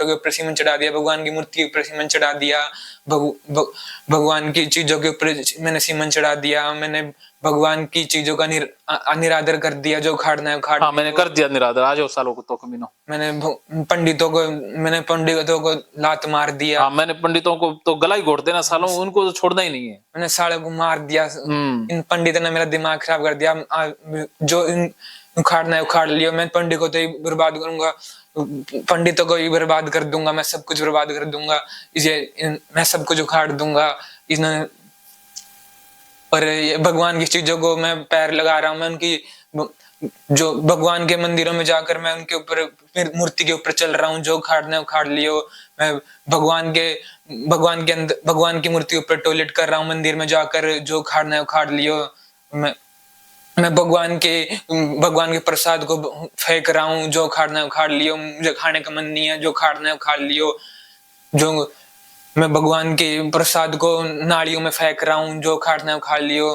के ऊपर सीमेंट चढ़ा दिया, भगवान की मूर्ति के ऊपर सीमेंट चढ़ा दिया, भगवान की चीजों के ऊपर मैंने सीमेंट चढ़ा दिया, मैंने भगवान की चीजों का निरादर कर दिया, जो उखाड़ना है उखाड़। हाँ, मैंने कर दिया निरादर, आ जाओ सालों को तो कमीनो। मैंने पंडितों को लात मार दिया। हाँ, मैंने पंडितों को तो गला ही घोट देना सालों, उनको तो छोड़ना ही नहीं है। मैंने सालों को मार दिया। इन पंडितों ने मेरा दिमाग खराब कर दिया। जो उखाड़ना है उखाड़ लियो, मैं पंडित को तो ही बर्बाद करूंगा, पंडितों को ही बर्बाद कर दूंगा, मैं सब कुछ बर्बाद कर दूंगा, मैं सब कुछ उखाड़ दूंगा। इन्होंने और भगवान की चीजों को मैं पैर लगा रहा हूँ, मैं उनकी जो भगवान के मंदिरों में जाकर मैं उनके ऊपर फिर मूर्ति के ऊपर चल रहा हूँ, जो उखाड़ना है उखाड़ लियो। मैं भगवान के अंदर भगवान की मूर्ति ऊपर टॉयलेट कर रहा हूँ मंदिर में जाकर, जो उखाड़ना है उखाड़ लियो। मैं भगवान के प्रसाद को फेंक रहा हूँ, जो उखाड़ना है उखाड़ लियो, मुझे खाने का मन नहीं है, जो उखाड़ना है उखाड़ लियो। जो मैं भगवान के प्रसाद को नालियों में फेंक रहा हूँ, जो उखाड़ना है उखाड़ लियो।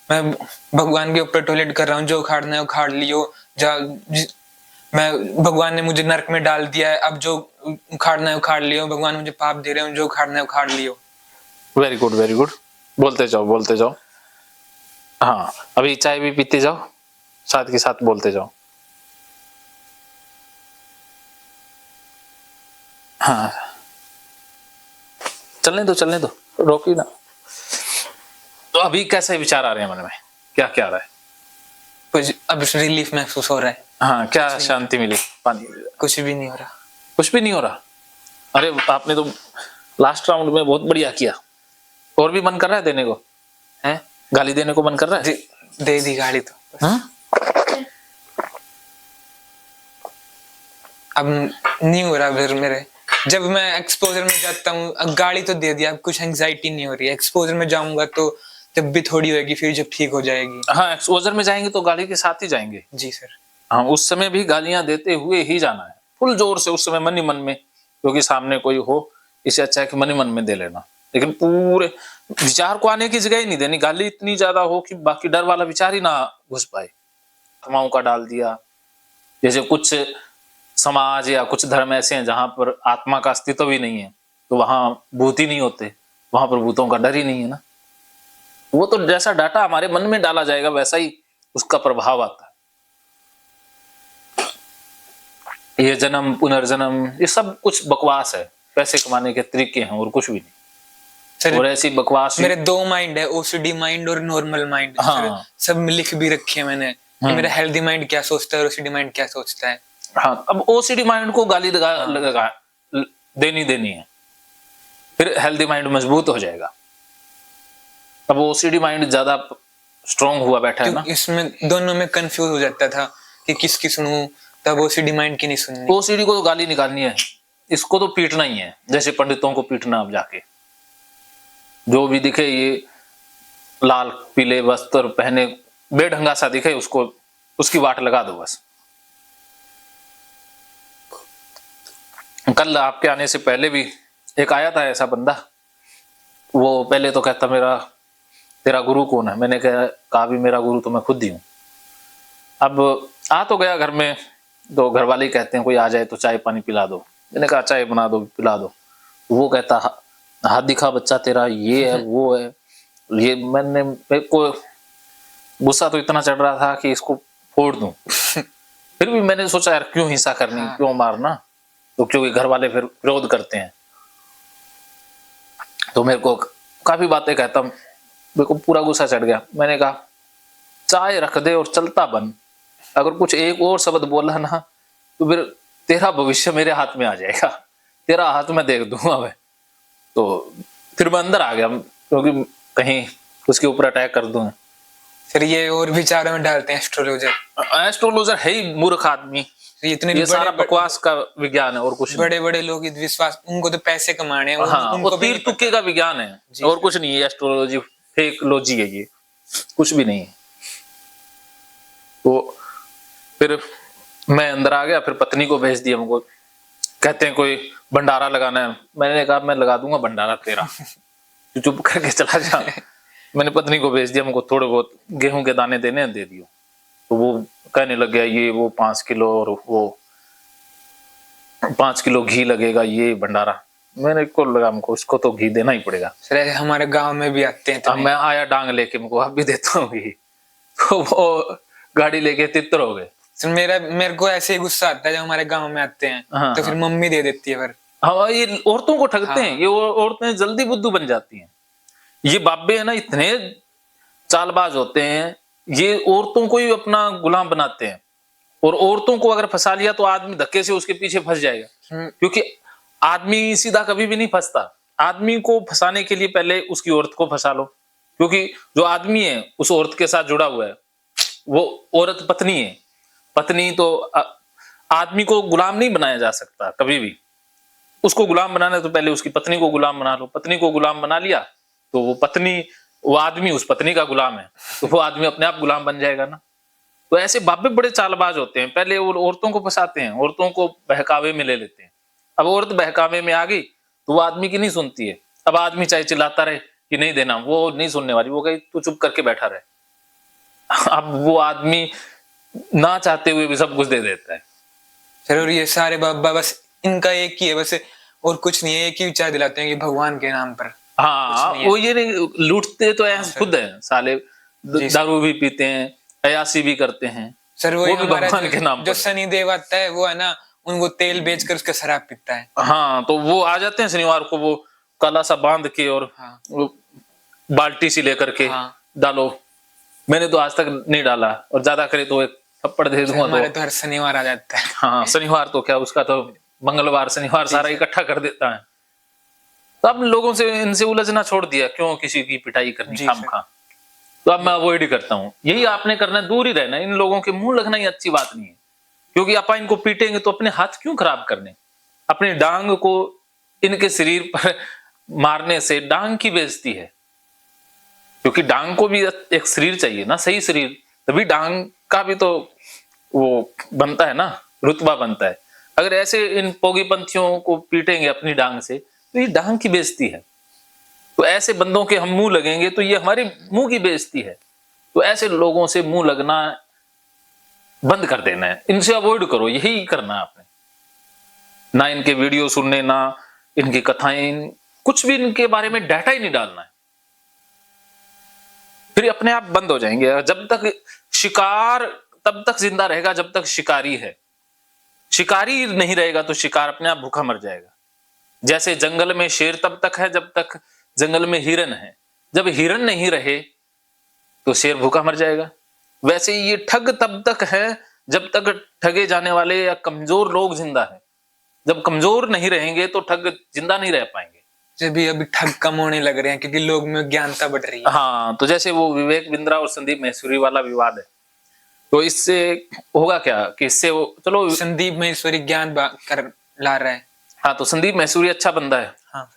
मैं भगवान के ऊपर टॉयलेट कर रहा हूँ, जो उखाड़ना है उखाड़ लियो। मैं भगवान ने मुझे नरक में डाल दिया है, अब जो उखाड़ना है उखाड़ लियो। भगवान मुझे पाप दे रहे हैं, जो उखाड़ना है उखाड़ लियो। वेरी गुड, वेरी गुड, बोलते जाओ बोलते जाओ। हाँ, अभी चाय भी पीते जाओ, साथ के साथ बोलते जाओ। हाँ, चलने दो, रोकी ना। तो अभी कैसे विचार आ रहे हैं मन में, क्या क्या आ रहा है? कुछ अब रिलीफ महसूस हो रहा है। हाँ, क्या शांति मिली? पानी? कुछ भी नहीं हो रहा। कुछ भी नहीं हो रहा? अरे आपने तो लास्ट राउंड में बहुत बढ़िया किया। और भी मन कर रहा है देने को? हैं? गाली देने को मन कर रहा है? दे दी गाली तो। हाँ? अब नहीं हो रहा फिर मेरे। जब मैं एक्सपोजर में जाता हूँ, अब गाली तो दे दिया, अब कुछ एंजाइटी नहीं हो रही है। एक्सपोजर में जाऊंगा तो जब भी थोड़ी होगी, फिर जब ठीक हो जाएगी। हाँ, एक्सपोजर में जाएंगे तो गाली के साथ ही जाएंगे। जी सर। हाँ, उस समय भी गालियां देते हुए ही जाना है, फुल जोर से उस समय, मन ही मन में, क्योंकि सामने कोई हो, इससे अच्छा है कि मन ही मन में दे लेना। लेकिन पूरे विचार को आने की जगह ही नहीं देनी, गाली इतनी ज्यादा हो कि बाकी डर वाला विचार ही ना घुस पाए। आत्माओं का डाल दिया, जैसे कुछ समाज या कुछ धर्म ऐसे हैं जहां पर आत्मा का अस्तित्व ही नहीं है, तो वहां भूत ही नहीं होते, वहां पर भूतों का डर ही नहीं है ना। वो तो जैसा डाटा हमारे मन में डाला जाएगा वैसा ही उसका प्रभाव आता है। ये जन्म पुनर्जन्म ये सब कुछ बकवास है, पैसे कमाने के तरीके हैं और कुछ भी नहीं सर। और ऐसी बकवास मेरे दो माइंड है, ओसीडी माइंड और नॉर्मल माइंड। हाँ, सब लिख भी रखे हैं मैंने कि मेरा हेल्दी माइंड क्या सोचता है और ओसीडी माइंड क्या सोचता है। हाँ, अब ओसीडी माइंड को गाली लगा देनी है, फिर हेल्दी माइंड मजबूत हो जाएगा। अब ओसीडी माइंड ज्यादा स्ट्रॉन्ग हुआ बैठा है ना, इसमें दोनों में कंफ्यूज हो जाता था कि किसकी सुनूं, तब ओसीडी माइंड की नहीं सुननी। ओसीडी को तो गाली निकालनी है, इसको तो पीटना ही है, जैसे पंडितों को पीटना। अब जाके जो भी दिखे ये लाल पीले वस्त्र पहने बेढंगा सा दिखे, उसको उसकी वाट लगा दो बस। कल आपके आने से पहले भी एक आया था ऐसा बंदा, वो पहले तो कहता तेरा गुरु कौन है? मैंने कहा भी मेरा गुरु तो मैं खुद ही हूं। अब आ तो गया घर में, तो घर वाले ही कहते हैं कोई आ जाए तो चाय पानी पिला दो। मैंने कहा चाय बना दो पिला दो। वो कहता हाथ दिखा बच्चा तेरा, ये है वो है ये। मेरे को गुस्सा तो इतना चढ़ रहा था कि इसको फोड़ दूं। फिर भी मैंने सोचा यार क्यों हिंसा करनी, क्यों मारना, तो क्योंकि घर वाले फिर विरोध करते हैं। तो मेरे को काफी बातें कहता, मेरे को पूरा गुस्सा चढ़ गया। मैंने कहा चाय रख दे और चलता बन, अगर कुछ एक और शब्द बोला ना तो फिर तेरा भविष्य मेरे हाथ में आ जाएगा, तेरा हाथ मैं देख दूंगा मैं। तो फिर मैं अंदर आ गया, क्योंकि कहीं उसके ऊपर अटैक कर दूं। फिर ये और विचारों में डालते हैं एस्ट्रोलॉजर है ही मूर्ख आदमी। ये सारा बकवास का विज्ञान है और कुछ बड़े बड़े लोग विश्वास, उनको तो पैसे कमाने हैं। हाँ, उनको तीर तुक्के का विज्ञान है और कुछ नहीं है। एस्ट्रोलॉजी फेक लॉजी है, ये कुछ भी नहीं है। तो फिर मैं अंदर आ गया, फिर पत्नी को भेज दिया। हमको कहते हैं कोई भंडारा लगाना है। मैंने कहा मैं लगा दूंगा भंडारा तेरा, तू चुप करके चला जा। मैंने पत्नी को भेज दिया, हमको थोड़े बहुत गेहूं के दाने देने दे दियो। तो वो कहने लग गया ये वो 5 किलो और वो। 5 किलो घी लगेगा, ये भंडारा। मेरे को लगा हमको उसको तो घी देना ही पड़ेगा। सर हमारे गांव में भी आते हैं तो अब मैं आया डांग लेके, मुझको अब भी देता हूँ घी। तो वो गाड़ी लेके तितर हो गए। सर मेरे को ऐसे ही गुस्सा आता है जब हमारे गांव में आते हैं। हाँ, तो फिर मम्मी दे देती है फिर। हाँ, ये औरतों को ठगते हैं। हाँ। ये औरतें जल्दी बुद्धू बन जाती हैं। ये बाबे है ना, इतने चालबाज होते हैं, ये औरतों को ही अपना गुलाम बनाते हैं। और औरतों को अगर फंसा लिया तो आदमी धक्के से उसके पीछे फंस जाएगा, क्योंकि आदमी सीधा कभी भी नहीं फंसता। आदमी को फंसाने के लिए पहले उसकी औरत को फंसा लो, क्योंकि जो आदमी है उस औरत के साथ जुड़ा हुआ है, वो औरत पत्नी है। पत्नी तो आदमी को गुलाम नहीं बनाया जा सकता कभी भी। उसको गुलाम बनाना है तो पहले उसकी पत्नी को गुलाम बना लो। पत्नी को गुलाम बना लिया तो वो आदमी उस पत्नी का गुलाम है, तो वो आदमी अपने आप गुलाम बन जाएगा ना। तो ऐसे बाबे बड़े चालबाज होते हैं, पहले वो औरतों को फंसाते हैं, औरतों को बहकावे में ले लेते हैं। अब औरत बहकावे में आ गई तो वो आदमी की नहीं सुनती है। अब आदमी चाहे चिल्लाता रहे कि नहीं देना, वो नहीं सुनने वाली, वो कही तू चुप करके बैठा रहे। अब वो आदमी ना चाहते हुए भी सब कुछ दे देता है। सर और ये सारे बाबा बस इनका एक ही है बस, और कुछ नहीं है। एक ही विचार दिलाते हैं कि भगवान के नाम पर। हाँ, वो ये नहीं, लूटते तो ऐसे खुद है साले, दारू भी पीते हैं, अयासी भी करते हैं। सर वो भी भगवान के नाम जो पर। शनि देव आता है वो है ना, उनको तेल बेचकर उसका शराब पीता है। हाँ, तो वो आ जाते हैं शनिवार को, वो काला सा बांध के और हाँ। बाल्टी सी लेकर के हाँ। डालो। मैंने तो आज तक नहीं डाला, और ज्यादा करे तो एक थप्पड़ दे दूंगा। हमारे तो हर शनिवार आ जाता है। हाँ, शनिवार तो क्या, उसका तो मंगलवार शनिवार सारा इकट्ठा कर देता है। तो अब लोगों से इनसे उलझना छोड़ दिया, क्यों किसी की पिटाई करनी खामखा। तो अब मैं अवॉइड ही करता हूँ। यही आपने करना, दूर ही रहना। इन लोगों के मुंह लगना ही अच्छी बात नहीं है, क्योंकि आप इनको पीटेंगे तो अपने हाथ क्यों खराब करने। अपनी डांग को इनके शरीर पर मारने से डांग की बेइज्जती है, क्योंकि डांग को भी एक शरीर चाहिए ना, सही शरीर, तभी डांग का भी तो वो बनता है ना, रुतबा बनता है। अगर ऐसे इन पोगी पंथियों को पीटेंगे अपनी डांग से तो ये डांग की बेइज्जती है। तो ऐसे बंदों के हम मुंह लगेंगे तो ये हमारे मुंह की बेइज्जती है। तो ऐसे लोगों से मुंह लगना बंद कर देना है, इनसे अवॉइड करो। यही करना है आपने, ना इनके वीडियो सुनने, ना इनकी कथाएं, कुछ भी इनके बारे में डाटा ही नहीं डालना है। फिर अपने आप बंद हो जाएंगे। जब तक शिकार तब तक जिंदा रहेगा जब तक शिकारी है। शिकारी नहीं रहेगा तो शिकार अपने आप भूखा मर जाएगा। जैसे जंगल में शेर तब तक है जब तक जंगल में हिरन है, जब हिरन नहीं रहे तो शेर भूखा मर जाएगा। वैसे ये ठग तब तक है जब तक ठगे जाने वाले या कमजोर लोग जिंदा हैं। जब कमजोर नहीं रहेंगे तो ठग जिंदा नहीं रह पाएंगे। जब भी अभी ठग कम होने लग रहे हैं क्योंकि लोग में ज्ञानता बढ़ रही है। हाँ, तो जैसे वो विवेक बिंद्रा और संदीप महेश्वरी वाला विवाद है, तो इससे होगा क्या कि इससे वो, चलो संदीप महेश्वरी ज्ञान कर ला रहा है। हाँ, तो संदीप महेश्वरी अच्छा बंदा है। हाँ,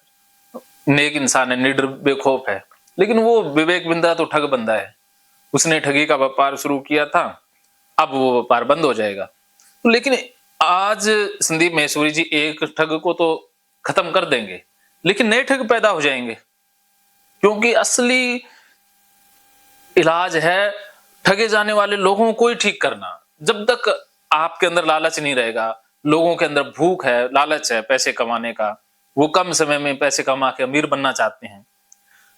नेक इंसान है, निडर बेखौफ है। लेकिन वो विवेक बिंद्रा तो ठग बंदा है। उसने ठगी का व्यापार शुरू किया था, अब वो व्यापार बंद हो जाएगा। तो लेकिन आज संदीप महेश्वरी जी एक ठग को तो खत्म कर देंगे, लेकिन नए ठग पैदा हो जाएंगे, क्योंकि असली इलाज है ठगे जाने वाले लोगों को ही ठीक करना। जब तक आपके अंदर लालच नहीं रहेगा, लोगों के अंदर भूख है, लालच है पैसे कमाने का, वो कम समय में पैसे कमा के अमीर बनना चाहते हैं।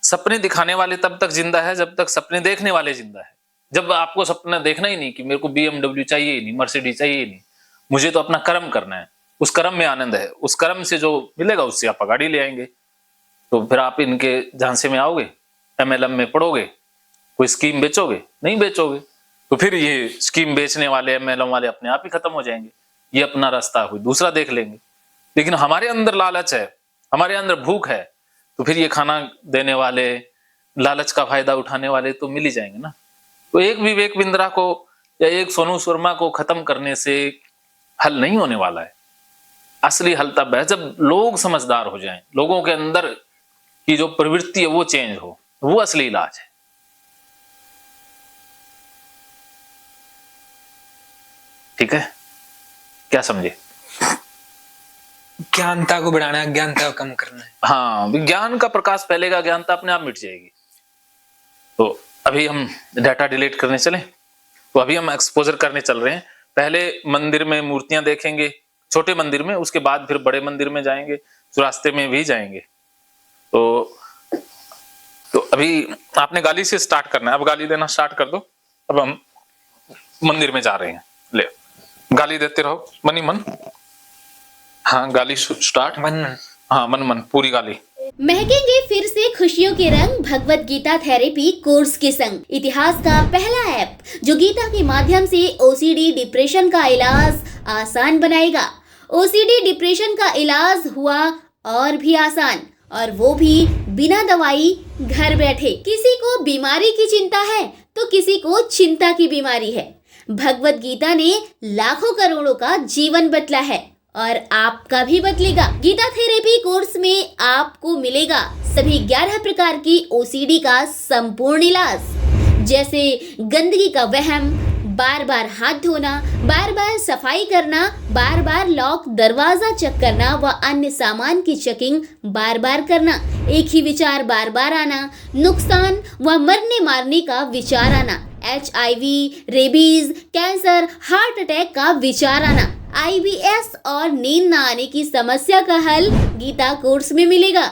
सपने दिखाने वाले तब तक जिंदा है जब तक सपने देखने वाले जिंदा है। जब आपको सपना देखना ही नहीं कि मेरे को BMW चाहिए ही नहीं, मर्सिडीज चाहिए ही नहीं, मुझे तो अपना कर्म करना है, उस कर्म में आनंद है, उस कर्म से जो मिलेगा उससे आप गाड़ी ले आएंगे। तो फिर आप इनके झांसे में आओगे, MLM में पढ़ोगे, कोई स्कीम बेचोगे? नहीं बेचोगे। तो फिर ये स्कीम बेचने वाले MLM वाले अपने आप ही खत्म हो जाएंगे। ये अपना रास्ता कोई दूसरा देख लेंगे। लेकिन हमारे अंदर लालच है, हमारे अंदर भूख है, तो फिर ये खाना देने वाले, लालच का फायदा उठाने वाले तो मिल ही जाएंगे ना। तो एक विवेक बिंद्रा को या एक सोनू शर्मा को खत्म करने से हल नहीं होने वाला है। असली हल तब है जब लोग समझदार हो जाएं, लोगों के अंदर की जो प्रवृत्ति है वो चेंज हो, वो असली इलाज है। ठीक है, क्या समझे? ज्ञानता को बढ़ाना है, ज्ञानता को कम करना है। हाँ, विज्ञान का प्रकाश फैलेगा, ज्ञानता अपने आप मिट जाएगी। तो अभी हम डाटा डिलीट करने चले, तो अभी हम एक्सपोजर करने चल रहे हैं। पहले मंदिर में मूर्तियां देखेंगे, छोटे मंदिर में, उसके बाद फिर बड़े मंदिर में जाएंगे, तो रास्ते में भी जाएंगे। तो अभी आपने गाली से स्टार्ट करना है, अब गाली देना स्टार्ट कर दो। अब हम मंदिर में जा रहे हैं, ले गाली देते रहो मनी मन। हाँ गाली स्टार्ट। मन मन। हाँ मन मन पूरी गाली। महकेंगे फिर से खुशियों के रंग भगवत गीता थेरेपी कोर्स के संग। इतिहास का पहला ऐप जो गीता के माध्यम से ओसीडी डिप्रेशन का इलाज आसान बनाएगा। ओसीडी डिप्रेशन का इलाज हुआ और भी आसान, और वो भी बिना दवाई, घर बैठे। किसी को बीमारी की चिंता है तो किसी को चिंता की बीमारी है। भगवत गीता ने लाखों करोड़ों का जीवन बदला है और आपका भी बदलेगा। गीता थेरेपी कोर्स में आपको मिलेगा सभी 11 प्रकार की ओसीडी का संपूर्ण इलाज, जैसे गंदगी का वहम, बार बार हाथ धोना, बार बार सफाई करना, बार बार लॉक दरवाजा चेक करना व अन्य सामान की चेकिंग बार बार करना, एक ही विचार बार बार आना, नुकसान व मरने मारने का विचार आना, HIV, rabies, cancer, heart attack का विचार आना, IBS और नींद न आने की समस्या का हल गीता कोर्स में मिलेगा।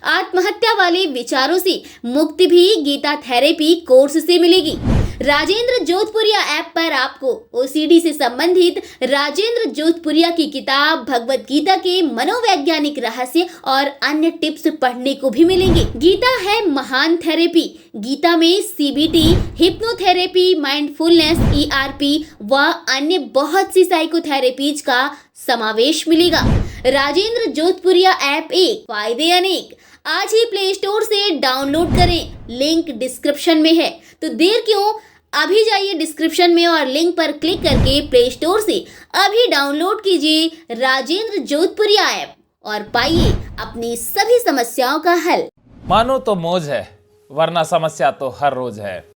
आत्महत्या वाले विचारों से मुक्ति भी गीता थेरेपी कोर्स से मिलेगी। राजेंद्र जोधपुरिया ऐप पर आपको ओसीडी से संबंधित राजेंद्र जोधपुरिया की किताब भगवत गीता के मनोवैज्ञानिक रहस्य और अन्य टिप्स पढ़ने को भी मिलेंगे। गीता है महान थेरेपी। गीता में CBT, हिप्नोथेरेपी, माइंडफुलनेस, ERP व अन्य बहुत सी साइकोथेरेपीज का समावेश मिलेगा। राजेंद्र जोधपुरिया ऐप एक, फायदे अनेक। आज ही प्ले स्टोर से डाउनलोड करें, लिंक डिस्क्रिप्शन में है। तो देर क्यों, अभी जाइए डिस्क्रिप्शन में और लिंक पर क्लिक करके प्ले स्टोर से अभी डाउनलोड कीजिए राजेंद्र जोधपुरिया ऐप और पाइए अपनी सभी समस्याओं का हल। मानो तो मौज है, वरना समस्या तो हर रोज है।